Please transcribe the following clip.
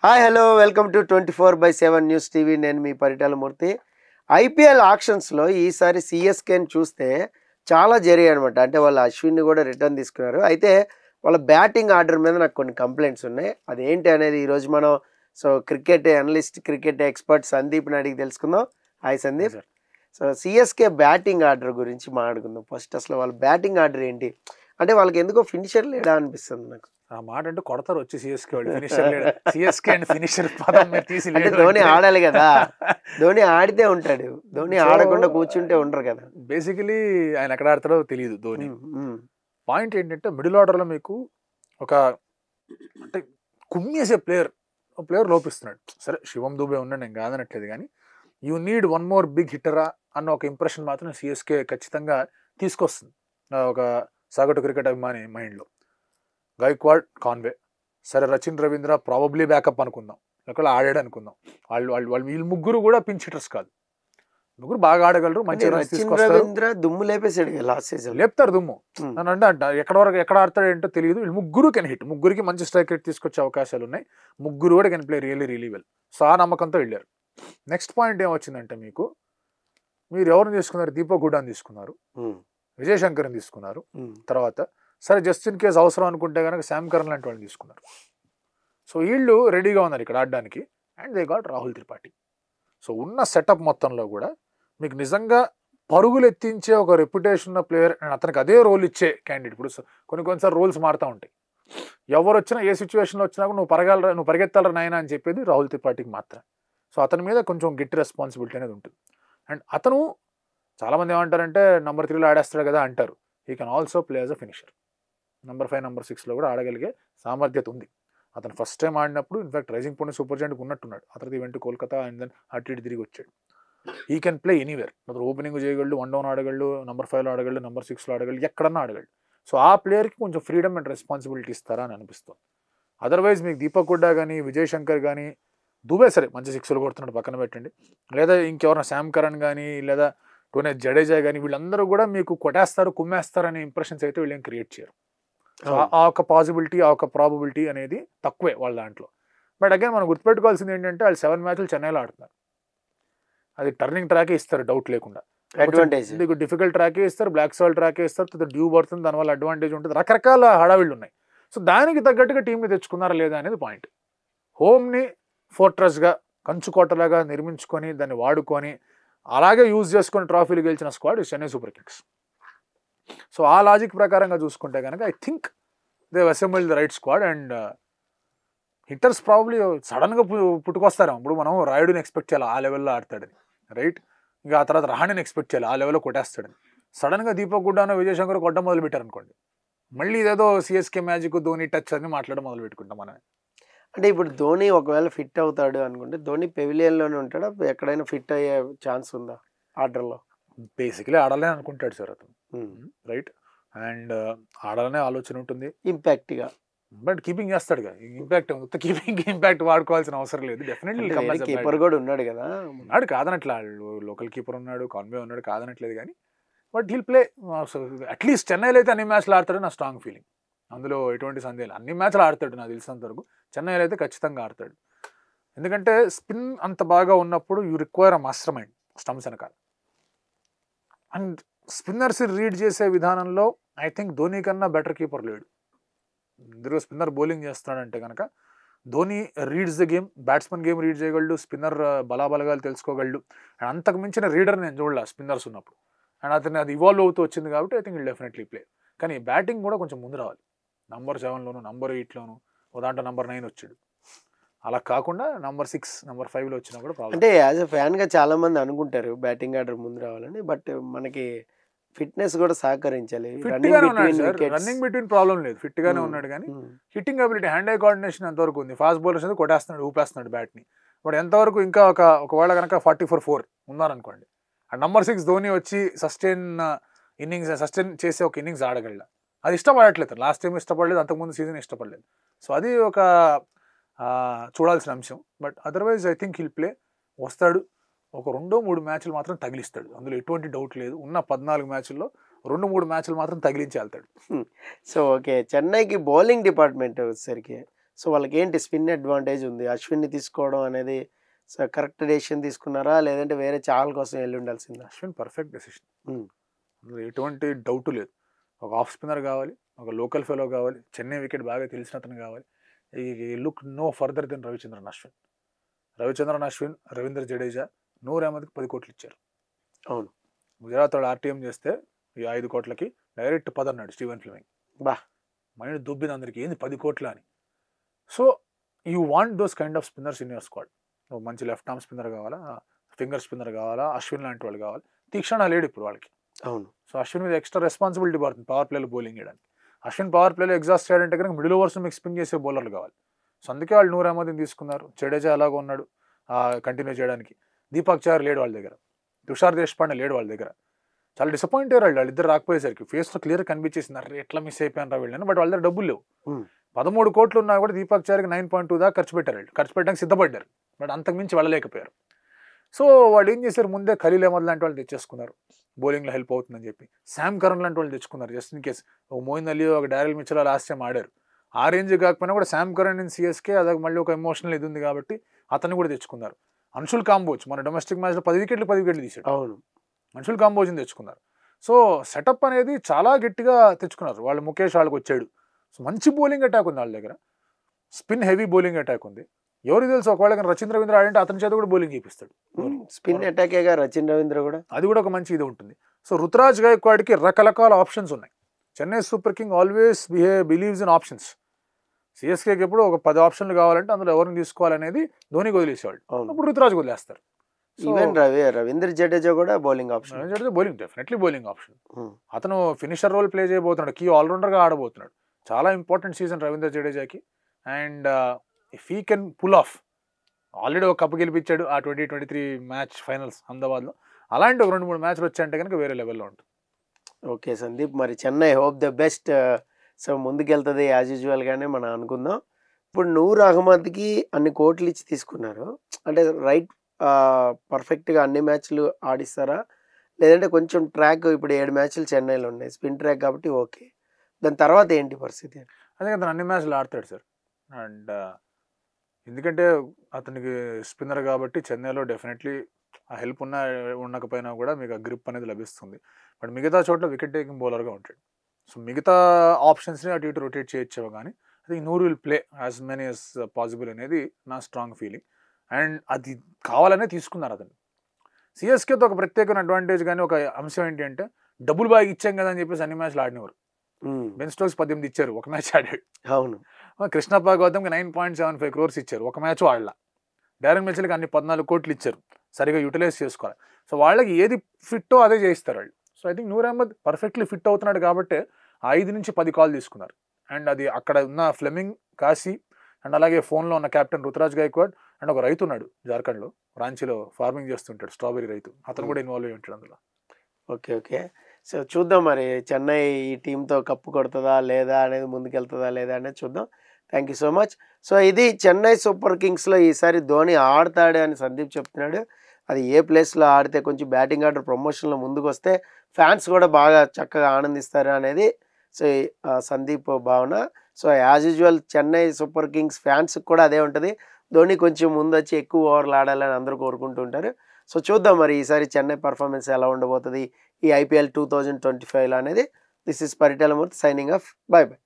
Hi hello welcome to 24/7 news TV. నేను మీ పరిటాల మూర్తి. IPL ఆక్షన్స్లో ఈసారి సిఎస్కేని చూస్తే చాలా జరిగాయి అనమాట. అంటే వాళ్ళు అశ్విన్ని కూడా రిటర్న్ తీసుకున్నారు. అయితే వాళ్ళ బ్యాటింగ్ ఆర్డర్ మీద నాకు కొన్ని కంప్లైంట్స్ ఉన్నాయి. అదేంటి అనేది ఈరోజు మనం క్రికెట్ అనలిస్ట్, క్రికెట్ ఎక్స్పర్ట్ సందీప్ని అడిగి తెలుసుకుందాం. Hi Sandeep. CSK batting order గురించి మాట్లాడుకుందాం. ఫస్ట్ అసలు వాళ్ళ బ్యాటింగ్ ఆర్డర్ ఏంటి, అంటే వాళ్ళకి ఎందుకో ఫినిషర్ లేడా అనిపిస్తుంది నాకు. ఆ మాట అంటే కొడతారు వచ్చి సిఎస్కే వాళ్ళు. ఫినిషర్ లేడు, సిఎస్కే అండ్ ఫినిషర్ పదం మీరు తీసి అంటే ధోని ఆడాలి కదా, ధోని ఆడితే ఉంటాడు, ధోని ఆడకుండా కూర్చుంటే ఉండరు కదా. బేసికలీ ఆయన ఎక్కడ ఆడతాడో తెలియదు ధోని. పాయింట్ ఏంటంటే మిడిల్ ఆర్డర్లో మీకు ఒక అంటే కుమ్మేసే ప్లేయర్ లోపిస్తున్నాడు. సరే శివం దూబే ఉన్నాడు, నేను కాదనట్లేదు, కానీ you need one more big హిట్టరా అన్న ఒక ఇంప్రెషన్ మాత్రం సిఎస్కే ఖచ్చితంగా తీసుకొస్తుంది ఒక సగటు క్రికెట్ అభిమాని మైండ్లో. గైక్వాడ్, కాన్వే, సరే రచిన్ రవీంద్ర ప్రాబబ్లీ బ్యాకప్ అనుకుందాం, లేకపోతే ఆడాడు అనుకుందాం. వీళ్ళు ముగ్గురు కూడా పిన్ హిట్టర్స్ కాదు, ముగ్గురు బాగా ఆడగలరు, మంచి రన్స్ తీసుకొస్తారు. దుమ్ము లేపేసాడు లాస్ట్ సీజన్, లేపుతారు దుమ్ము అని అంటే ఎక్కడ ఆడతాడు ఏంటో తెలియదు. వీళ్ళు ముగ్గురు కెన్ హిట్, ముగ్గురికి మంచి స్ట్రైక్ రేట్ తీసుకొచ్చే అవకాశాలు ఉన్నాయి. ముగ్గురు కూడా can play really well. So ఆ నమ్మకంతో వెళ్ళారు. నెక్స్ట్ పాయింట్ ఏమొచ్చిందంటే మీరు ఎవరిని తీసుకున్నారు? దీపక్ హుడాని తీసుకున్నారు, విజయ్ శంకర్ని తీసుకున్నారు. తర్వాత సరే జస్ట్ ఇన్ కేస్ అవసరం అనుకుంటే కనుక శామ్ కరణ్ లాంటి వాళ్ళని తీసుకున్నారు. సో వీళ్ళు రెడీగా ఉన్నారు ఇక్కడ ఆడడానికి. And they got Rahul Tripathi. So ఉన్న సెటప్ మొత్తంలో కూడా మీకు నిజంగా పరుగులు ఎత్తించే ఒక రెప్యుటేషన్ ఉన్న ప్లేయర్ అండ్ అతనికి అదే రోల్ ఇచ్చే క్యాండిడేట్. ఇప్పుడు కొన్నిసార్లు రోల్స్ మారుతూ ఉంటాయి. ఎవరు వచ్చినా ఏ సిచ్యువేషన్లో వచ్చినా కూడా నువ్వు పరిగెత్తాలరా నాయన అని చెప్పేది రాహుల్ త్రిపాఠికి మాత్రం. సో అతని మీద కొంచెం గట్టి రెస్పాన్సిబిలిటీ అనేది ఉంటుంది. అండ్ అతను చాలామంది ఏమంటారంటే నెంబర్ 3లో ఆడేస్తాడు కదా అంటారు. He can also play as a finisher. Number 5, number 6లో కూడా ఆడగలిగే సామర్థ్యత ఉంది. అతను ఫస్ట్ టైం ఆడినప్పుడు ఇన్ఫాక్ట్ రైజింగ్ పుణె సూపర్ జెయింట్కి ఉన్నట్టున్నాడు. అతను ఈవెంట్ కోల్కతా అండ్ దెన్ అటు ఇటు తిరిగి వచ్చాడు. He can play anywhere. అతను ఓపెనింగ్ చేయగలడు, 1 డౌన్ ఆడగలడు, నెంబర్ 5లో ఆడగలడు, నెంబర్ 6లో ఆడగలడు, ఎక్కడన్నా ఆడగలడు. సో ఆ ప్లేయర్కి కొంచెం ఫ్రీడమ్ అండ్ రెస్పాన్సిబిలిటీ ఇస్తారా అని అనిపిస్తుంది. అదర్వైజ్ మీకు దీపక్ హుడా కానీ, విజయ్ శంకర్ కానీ, దుబే సరే మంచి 6లు కొడుతున్నాడు పక్కన పెట్టండి, లేదా ఇంకెవరైనా శామ్ కరణ్ కానీ లేదా టోనీ జడేజా కానీ, వీళ్ళందరూ కూడా మీకు కొట్టేస్తారు, కుమ్మేస్తారు అనే ఇంప్రెషన్స్ అయితే వీళ్ళేం క్రియేట్ చేయరు. సో ఆ ఒక పాసిబిలిటీ, ఆ ఒక ప్రాబబిలిటీ అనేది తక్కువే వాళ్ళ దాంట్లో. బట్ అగైన్ మనం గుర్తుపెట్టుకోవాల్సింది ఏంటంటే వాళ్ళు 7 మ్యాచ్లు చెన్నైలో ఆడుతున్నారు. అది టర్నింగ్ ట్రాకే ఇస్తారు డౌట్ లేకుండా. అడ్వాంటేజ్ మీకు డిఫికల్ట్ ట్రాకే ఇస్తారు, బ్లాక్ సాయిల్ ట్రాకే ఇస్తారు, డ్యూ పడుతుంది, దానివల్ల అడ్వాంటేజ్ ఉంటుంది, రకరకాల హడావిళ్ళు ఉన్నాయి. సో దానికి తగ్గట్టుగా టీంని తెచ్చుకున్నారా లేదా అనేది పాయింట్. హోమ్ని ఫోర్ట్రస్గా, కంచుకోటలాగా నిర్మించుకొని దాన్ని వాడుకొని అలాగే యూజ్ చేసుకొని ట్రాఫీలు గెలిచిన squad Chennai super Kings. So ఆ లాజిక్ ప్రకారంగా చూసుకుంటే కనుక I think they assemble the right squad. And hitters probably సడన్గా పుట్టుకొస్తారు. ఇప్పుడు మనం రాయుడుని ఎక్స్పెక్ట్ చేయాలి ఆ లెవెల్లో ఆడతాడని, రైట్? ఇంకా ఆ తర్వాత రహానీని ఎక్స్పెక్ట్ చేయాలి ఆ లెవెల్లో కొట్టేస్తాడని. సడన్గా దీపక్ హుడాను, విజయ్ శంకర్ కొట్టడం మొదలు పెట్టారు అనుకోండి, మళ్ళీ ఇదేదో సిఎస్కే మ్యాజిక్, ధోని టచ్ అని మాట్లాడడం మొదలు పెట్టుకుంటాం మనం. అంటే ఇప్పుడు ధోని ఒకవేళ ఫిట్ అవుతాడు అనుకుంటే ధోని పెవిలియన్లోనే ఉంటాడా, ఎక్కడైనా ఫిట్ అయ్యే ఛాన్స్ ఉందా ఆర్డర్లో? బేసికలీ ఆడాలని అనుకుంటాడు సార్ అతను, రైట్? అండ్ ఆడాలనే ఆలోచన ఉంటుంది ఇంపాక్ట్గా. బట్ కీపింగ్ చేస్తాడు కదా, ఇంపాక్ట్ ఇంపాక్ట్ వాడుకోవాల్సిన అవసరం లేదు. డెఫినెట్లీ కీపర్ కూడా ఉన్నాడు కదా, ఉన్నాడు కాదనట్లా, లోకల్ కీపర్ ఉన్నాడు, కాన్వే ఉన్నాడు కాదనట్లేదు, కానీ బట్ హీల్ ప్లే. అట్లీస్ట్ చెన్నైలో అయితే అన్ని మ్యాచ్లు ఆడతాడు నా స్ట్రాంగ్ ఫీలింగ్. అందులో ఎటువంటి సందేహం, అన్ని మ్యాచ్లు ఆడతాడు నాకు తెలిసినంత వరకు. చెన్నైలో అయితే ఖచ్చితంగా ఆడతాడు. ఎందుకంటే స్పిన్ అంత బాగా ఉన్నప్పుడు you require a master mind stumps వెనకాల. అండ్ స్పిన్నర్స్ రీడ్ చేసే విధానంలో ఐ థింక్ ధోని కన్నా బెటర్ కీపర్ లేడు. ఇందులో స్పిన్నర్ బౌలింగ్ చేస్తున్నాడంటే కనుక Dhoni reads the game, batsmen game read చేయగలడు, స్పిన్నర్ బలాబలగాలు తెలుసుకోగలడు. అండ్ అంతకు మించిన రీడర్ నేను చూడలే స్పిన్నర్స్ ఉన్నప్పుడు. అండ్ అతను అది ఇవాల్వ్ అవుతూ వచ్చింది కాబట్టి I think will definitely play. కానీ బ్యాటింగ్ కూడా కొంచెం ముందు రావాలి. నంబర్ 7లోను, నంబర్ 8లోను, ఓ దాంట్లో నంబర్ 9 వచ్చాడు. అలా కాకుండా నంబర్ 6, నంబర్ 5లో వచ్చినా కూడా ప్రాబ్లం. అంటే యాజ్ ఎ ఫ్యాన్గా చాలా మంది అనుకుంటారు బ్యాటింగ్ ఆర్డర్ ముందు రావాలని, బట్ మనకి ఫిట్నెస్ కూడా సహకరించాలి. రన్నింగ్ బిట్వీన్ ప్రాబ్లం లేదు, ఫిట్ గానే ఉన్నాడు. కానీ hitting ability, hand I coordination ఎంతవరకు ఉంది? ఫాస్ట్ బౌలర్స్ అయితే కొట్టేస్తున్నాడు, ఊపేస్తున్నాడు బ్యాట్ని. బట్ ఎంతవరకు ఇంకా ఒకవేళ కనుక 44 ఉన్నారనుకోండి, ఆ నంబర్ 6 ధోని వచ్చి సస్టైన్ చేసే ఒక ఇన్నింగ్స్ ఆడగల, అది ఇష్టపడట్లేదు. లాస్ట్ టైం ఇష్టపడలేదు, అంతకుముందు సీజన్ ఇష్టపడలేదు. సో అది ఒక చూడాల్సిన అంశం. But otherwise I think he'll play, వస్తాడు. ఒక 2-3 మ్యాచ్లు మాత్రం తగిలిస్తాడు, అందులో ఎటువంటి డౌట్ లేదు. ఉన్న 14 మ్యాచ్ల్లో 2-3 మ్యాచ్లు మాత్రం తగిలించి వెళ్తాడు. సో ఓకే, చెన్నైకి బౌలింగ్ డిపార్ట్మెంట్ వచ్చేసరికి సో వాళ్ళకి ఏంటి స్పిన్ అడ్వాంటేజ్ ఉంది. అశ్విన్ని తీసుకోవడం అనేది సో కరెక్ట్ డెసిషన్ తీసుకున్నారా? లేదంటే వేరే చాహల్ కోసం వెళ్ళి ఉండాల్సిందా? అశ్విన్ పర్ఫెక్ట్ డెసిషన్, హ్మ్. అందులో ఎటువంటి డౌట్ లేదు. ఒక ఆఫ్ స్పిన్నర్ కావాలి, ఒక లోకల్ ఫెలో కావాలి, చెన్నై వికెట్ బాగా తెలిసిన అతను కావాలి. ఈ look no further than Ravichandran Ashwin, Ravindra Jadeja, Noor అహ్మద్కి 10 కోట్లు ఇచ్చారు. అవును. గుజరాత్ వాళ్ళు ఆర్టీఎం చేస్తే ఈ 5 కోట్లకి డైరెక్ట్ 10 అన్నాడు స్టీవెన్ ఫ్లెమింగ్. బా మైండ్ దుబ్బింది అందరికి, ఏంది 10 కోట్ల అని. So you want those kind of spinners in your squad. మంచి లెఫ్ట్ ఆర్మ్ స్పిన్నర్ కావాలా, ఫింగర్ స్పిన్నర్ కావాలా, అశ్విన్ లాంటి వాళ్ళు కావాలి. తీక్షణ లేడు ఇప్పుడు వాళ్ళకి. అవును. సో అశ్విన్ మీద ఎక్స్ట్రా రెస్పాన్సిబిలిటీ పడుతుంది పవర్ ప్లేలో బౌలింగ్ చేయడానికి. అశ్విన్ పవర్ ప్లేలో ఎగ్జాస్ట్ చేయాలంటే కనుక మిడిల్ ఓవర్స్ మీకు స్పిన్ చేసే బౌలర్లు కావాలి. సో అందుకే వాళ్ళు నూర్ అహ్మద్ని తీసుకున్నారు. జడేజా అలాగ ఉన్నాడు కంటిన్యూ చేయడానికి. దీపక్ చహర్ లేడు వాళ్ళ దగ్గర, తుషార్ దేశపాండే లేడు వాళ్ళ దగ్గర. చాలా డిసప్పాయింట్ అయ్యారు వాళ్ళిద్దరు రాకపోయేసరికి. ఫేస్లో క్లియర్ కనిపించేసింది, అరే ఎట్లా మిస్ అయిపోయాను రా వీళ్ళని. బట్ వాళ్ళ దగ్గర డబ్బులు లేవు. 13 కోట్లు ఉన్నా కూడా దీపక్ చహర్కి 9.2 దాకా ఖర్చు పెట్టారు. ఖర్చు పెట్టడానికి సిద్ధపడ్డారు, బట్ అంతకుమించి వెళ్ళలేకపోయారు. సో వాళ్ళు ఏం చేశారు, ముందే ఖలీల్ అహ్మద్ లాంటి వాళ్ళు తెచ్చేసుకున్నారు, బౌలింగ్లో హెల్ప్ అవుతుందని చెప్పి. శామ్ కరన్ లాంటి వాళ్ళు తెచ్చుకున్నారు జస్ట్ ఇన్ కేస్. ఒక మోయిన్ అలీ, ఒక డారెల్ మిచెల్ లాస్ట్ టైం ఆడారు. ఆ రేంజ్ కాకపోయినా కూడా శామ్ కరన్ ఇన్ సిఎస్కే అదొక మళ్ళీ ఒక ఎమోషనల్ ఇది ఉంది కాబట్టి అతన్ని కూడా తెచ్చుకున్నారు. అన్షుల్ కాంబోజ్ మన డొమెస్టిక్ మ్యాచ్లో 10 వికెట్లు తీసాడు. అవును. అన్షుల్ కాంబోజ్ని తెచ్చుకున్నారు. సో సెటప్ అనేది చాలా గట్టిగా తెచ్చుకున్నారు వాళ్ళు. ముఖేష్ వాళ్ళకి వచ్చాడు. సో మంచి బౌలింగ్ అటాక్ ఉంది వాళ్ళ దగ్గర, స్పిన్ హెవీ బౌలింగ్ అటాక్ ఉంది. ఎవరికి తెలుసు, ఒకవేళ రచిన్ రవీంద్ర ఆడంటే అతని చేత కూడా బౌలింగ్ చేపిస్తాడు. స్పిన్ అటాకేగా రచిన్ రవీంద్ర కూడా, అది కూడా ఒక మంచి ఇది ఉంటుంది. సో రుతురాజ్ గైక్వాడ్కి రకరకాల ఆప్షన్స్ ఉన్నాయి. Chennai super king always believes in options. సిఎస్కేకి ఎప్పుడు ఒక 10 ఆప్షన్లు కావాలంటే అందులో ఎవరిని తీసుకోవాలనేది ధోనికి వదిలేసేవాళ్ళు. ఇప్పుడు రుతురాజ్ వదిలేస్తారు. ఈవెన్ రవీంద్ర జడేజా కూడా bowling option. Bowling definitely bowling option. అతను ఫినిషర్ రోల్ ప్లే చేయబోతున్నాడు, కీ ఆల్రౌండర్గా ఆడబోతున్నాడు. చాలా ఇంపార్టెంట్ సీజన్ రవీంద్ర జడేజాకి. And if he can pull off, already ఒక కప్పు గెలిపించాడు ఆ 2023 మ్యాచ్ ఫైనల్స్ అహ్మదాబాద్లో. అలాంటి ఒక 2-3 మ్యాచ్లు వచ్చాయంటే కనుక వేరే లెవెల్లో ఉంటుంది. ఓకే సందీప్, మరి Chennai hope the best. So ముందుకెళ్తుంది యాజ్ యూజువల్గానే మనం అనుకుందాం. ఇప్పుడు నూర్ అహ్మద్కి అన్ని కోట్లు ఇచ్చి తీసుకున్నారు అంటే రైట్ పర్ఫెక్ట్గా అన్ని మ్యాచ్లు ఆడిస్తారా, లేదంటే కొంచెం ట్రాక్ ఇప్పుడు 7 మ్యాచ్లు చెన్నైలో ఉన్నాయి, స్పిన్ ట్రాక్ కాబట్టి ఓకే, దాని తర్వాత ఏంటి పరిస్థితి? అదే అతను అన్ని మ్యాచ్లు ఆడతాడు సార్. అండ్ ఎందుకంటే అతనికి స్పిన్నర్ కాబట్టి చెన్నైలో డెఫినెట్లీ ఆ హెల్ప్ ఉండకపోయినా కూడా మీకు ఆ గ్రిప్ అనేది లభిస్తుంది. బట్ మిగతా చోట్ల వికెట్ టేకింగ్ బౌలర్గా ఉంటాడు. సో మిగతా ఆప్షన్స్ని అటు ఇటు రొటేట్ చేయొచ్చేవో కానీ అది Noor will play as many as possible అనేది నా స్ట్రాంగ్ ఫీలింగ్. అండ్ అది కావాలనే తీసుకున్నారు అతను. సిఎస్కేతో ఒక ప్రత్యేకమైన అడ్వాంటేజ్ కానీ ఒక అంశం ఏంటి అంటే డబ్బులు బాగా ఇచ్చాం కదా అని చెప్పేసి అన్ని మ్యాచ్లు ఆడినవారు. బెన్ స్టోక్స్ 18 ఇచ్చారు, ఒక మ్యాచ్ ఆడాడు. అవును. కృష్ణప్ప గౌతమ్కి 9.75 crores ఇచ్చారు, ఒక మ్యాచ్ ఆడలా. డారెన్ మిచెల్కి అన్ని 14 కోట్లు ఇచ్చారు, సరిగా యూటిలైజ్ చేసుకోవాలి. సో వాళ్ళకి ఏది ఫిట్టో అదే చేయిస్తారు వాళ్ళు. So I think Noor Ahmad perfectly fit అవుతున్నాడు కాబట్టి 5 నుంచి 10 కాల్ తీసుకున్నారు. అండ్ అది అక్కడ ఉన్న ఫ్లెమింగ్, కాశీ అండ్ అలాగే ఫోన్లో ఉన్న కెప్టెన్ రుతురాజ్ గైక్వాడ్ అండ్ ఒక రైతు ఉన్నాడు జార్ఖండ్లో, రాంచీలో ఫార్మింగ్ చేస్తుంటాడు, స్ట్రాబెరీ రైతు, అతను కూడా ఇన్వాల్వ్ అయ్యి ఉంటాడు అందులో. Okay okay. సో చూద్దాం మరి చెన్నై ఈ టీంతో కప్పు కొడుతుందా లేదా అనేది, ముందుకెళ్తుందా లేదా అనేది చూద్దాం. Thank you so much. So ఇది చెన్నై సూపర్ కింగ్స్లో ఈసారి ధోని ఆడతాడే అని సందీప్ చెప్తున్నాడు. అది ఏ ప్లేస్లో ఆడితే కొంచెం బ్యాటింగ్ ఆర్డర్ ప్రమోషన్లో ముందుకు వస్తే ఫ్యాన్స్ కూడా బాగా చక్కగా ఆనందిస్తారు అనేది సో సందీప్ భావన. So as usual Chennai super Kings ఫ్యాన్స్కి కూడా అదే ఉంటుంది, ధోని కొంచెం ముందు వచ్చి ఎక్కువ ఓవర్లు ఆడాలని అందరూ కోరుకుంటూ ఉంటారు. సో చూద్దాం మరి ఈసారి చెన్నై పర్ఫార్మెన్స్ ఎలా ఉండబోతుంది ఈ IPL 2025లో అనేది. This is Paritala Murthy signing off. By by.